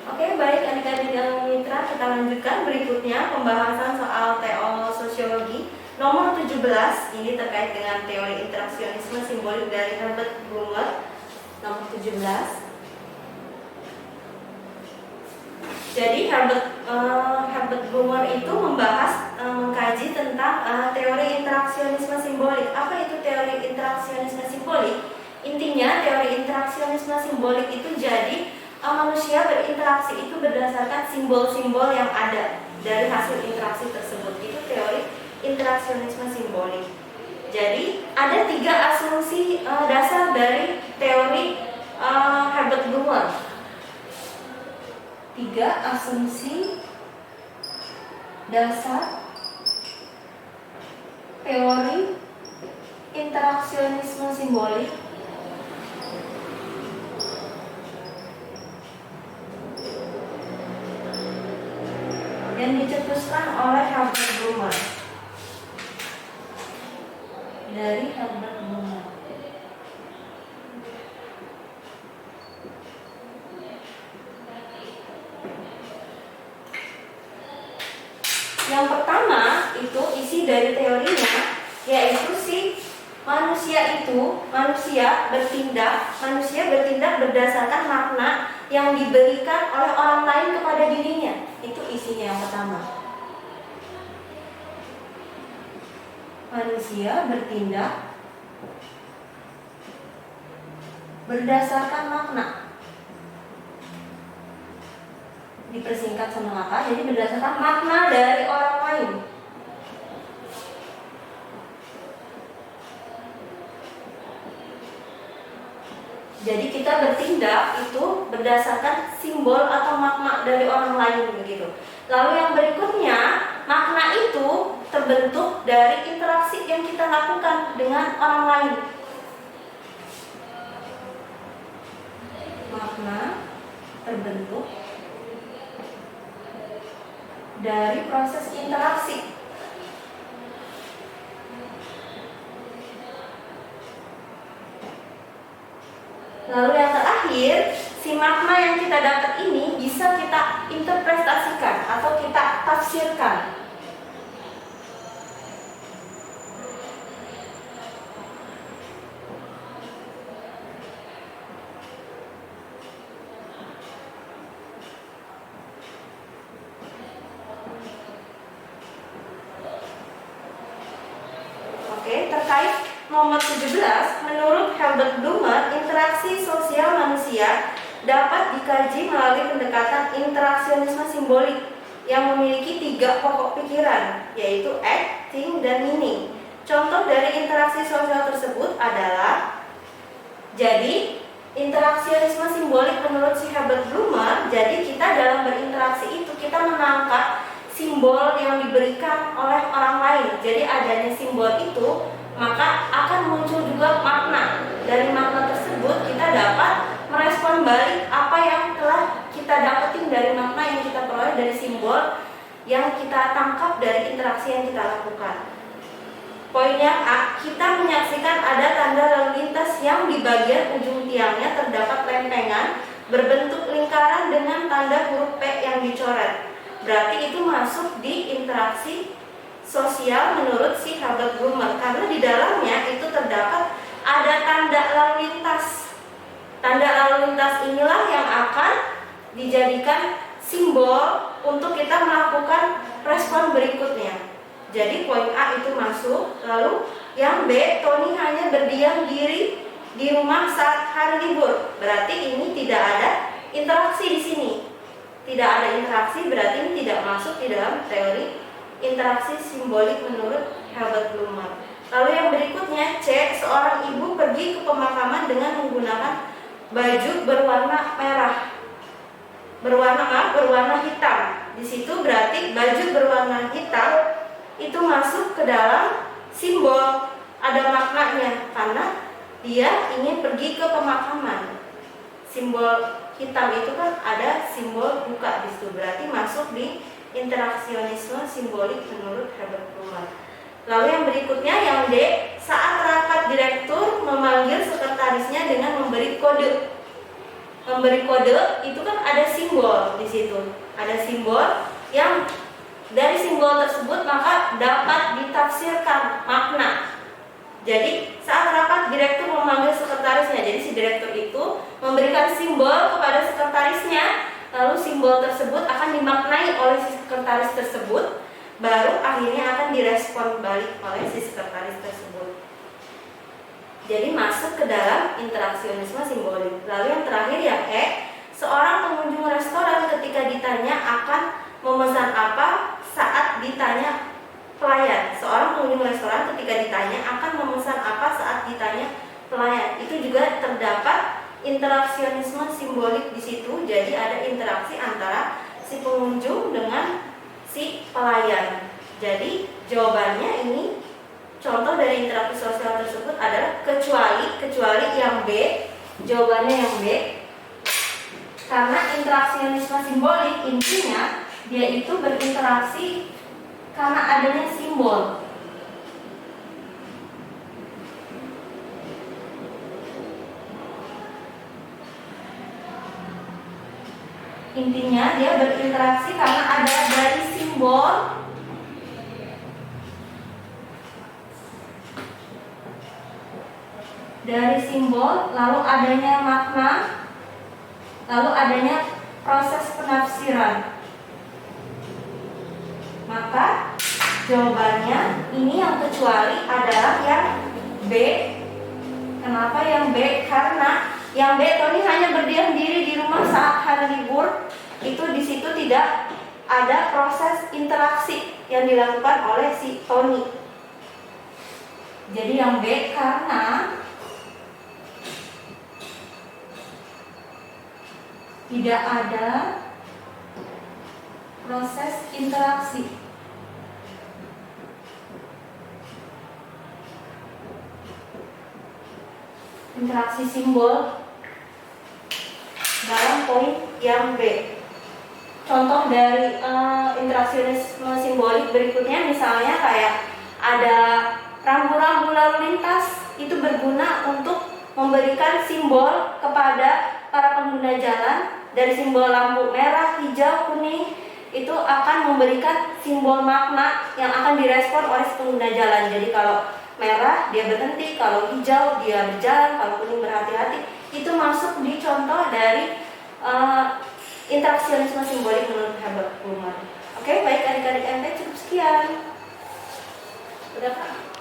Oke, baik adik-adik yang mitra, kita lanjutkan berikutnya pembahasan soal TO Sosiologi nomor 17. Ini terkait dengan teori interaksionisme simbolik dari Herbert Blumer nomor 17. Jadi Herbert Blumer itu membahas mengkaji tentang teori interaksionisme simbolik. Apa itu teori interaksionisme simbolik? Intinya teori interaksionisme simbolik itu jadi manusia berinteraksi itu berdasarkan simbol-simbol yang ada dari hasil interaksi tersebut. Itu teori interaksionisme simbolik. Jadi ada 3 asumsi dasar dari teori Herbert Blumer. 3 asumsi dasar teori interaksionisme simbolik yang dicetuskan oleh Herbert Blumer. Dari Herbert Blumer. Yang pertama itu isi dari teorinya, yaitu manusia bertindak berdasarkan makna yang diberikan oleh orang lain kepada dirinya. Itu isinya yang pertama. Manusia bertindak berdasarkan makna. Dipersingkat sama apa? Jadi berdasarkan makna dari orang lain. Jadi kita bertindak itu berdasarkan simbol atau makna dari orang lain begitu. Lalu yang berikutnya, makna itu terbentuk dari interaksi yang kita lakukan dengan orang lain. Makna terbentuk dari proses interaksi. Lalu yang terakhir, si makna yang kita dapat ini bisa kita interpretasikan atau kita tafsirkan. Oke, terkait nomor 17, menurut Herbert Blumer, interaksi sosial manusia dapat dikaji melalui pendekatan interaksionisme simbolik yang memiliki 3 pokok pikiran, yaitu act, think, dan meaning. Contoh dari interaksi sosial tersebut adalah, jadi interaksionisme simbolik menurut si Herbert Blumer, jadi kita dalam berinteraksi itu kita menangkap simbol yang diberikan oleh orang lain. Jadi adanya simbol itu, maka akan muncul juga makna. Dari makna tersebut kita dapat merespon balik apa yang telah kita dapetin dari makna yang kita peroleh dari simbol yang kita tangkap dari interaksi yang kita lakukan. Poin yang A, kita menyaksikan ada tanda lalu lintas yang di bagian ujung tiangnya terdapat lempengan berbentuk lingkaran dengan tanda huruf P yang dicoret. Berarti itu masuk di interaksi sosial menurut si Herbert Blumer, karena di dalamnya itu terdapat ada tanda lalu lintas. Tanda lalu lintas inilah yang akan dijadikan simbol untuk kita melakukan respon berikutnya. Jadi poin A itu masuk. Lalu yang B, Tony hanya berdiam diri di rumah saat hari libur. Berarti ini tidak ada interaksi di sini. Tidak ada interaksi, berarti ini tidak masuk di dalam teori interaksi simbolik menurut Herbert Blumer. Lalu yang berikutnya C, seorang ibu pergi ke pemakaman dengan menggunakan baju berwarna merah, berwarna hitam. Di situ berarti baju berwarna hitam itu masuk ke dalam simbol, ada maknanya karena dia ingin pergi ke pemakaman. Simbol hitam itu kan ada simbol buka di situ, berarti masuk di interaksionisme simbolik menurut Herbert Blumer. Lalu yang berikutnya yang D, saat rapat direktur memanggil sekretarisnya dengan memberi kode. memberi kode itu kan ada simbol di situ. Ada simbol yang dari simbol tersebut maka dapat ditafsirkan makna. Jadi saat rapat direktur memanggil sekretarisnya. Jadi si direktur itu memberikan simbol kepada sekretarisnya, lalu simbol tersebut akan dimaknai oleh si sekretaris tersebut, baru akhirnya akan direspon balik oleh si sekretaris tersebut. Jadi masuk ke dalam interaksionisme simbolik. Lalu yang terakhir yang E, seorang pengunjung restoran ketika ditanya akan memesan apa saat ditanya pelayan. Seorang pengunjung restoran ketika ditanya akan memesan apa saat ditanya pelayan. Itu juga terdapat interaksionisme simbolik di situ. Jadi ada interaksi antara si pengunjung dengan si pelayan. Jadi jawabannya ini, contoh dari interaksi sosial tersebut adalah kecuali yang B. Jawabannya yang B. Karena interaksionisme simbolik intinya dia itu berinteraksi karena adanya simbol. Intinya dia berinteraksi karena ada dari simbol lalu adanya makna, lalu adanya proses penafsiran. Maka jawabannya ini yang kecuali adalah yang B. Kenapa yang B? Karena yang B, Tony hanya berdiam diri di rumah saat hari libur. Itu di situ tidak ada proses interaksi yang dilakukan oleh si Tony. Jadi yang B karena tidak ada proses interaksi. Interaksi simbol dalam poin yang B. Contoh dari interaksionisme simbolik berikutnya misalnya kayak ada rambu-rambu lalu lintas, itu berguna untuk memberikan simbol kepada para pengguna jalan. Dari simbol lampu merah, hijau, kuning itu akan memberikan simbol makna yang akan direspon oleh pengguna jalan. Jadi kalau merah dia berhenti, kalau hijau dia berjalan, kalau kuning berhati-hati. Itu masuk di contoh dari interaksionisme simbolik menurut Herbert Blumer. Oke, baik adik-adik MP, cukup sekian. Udah Kak?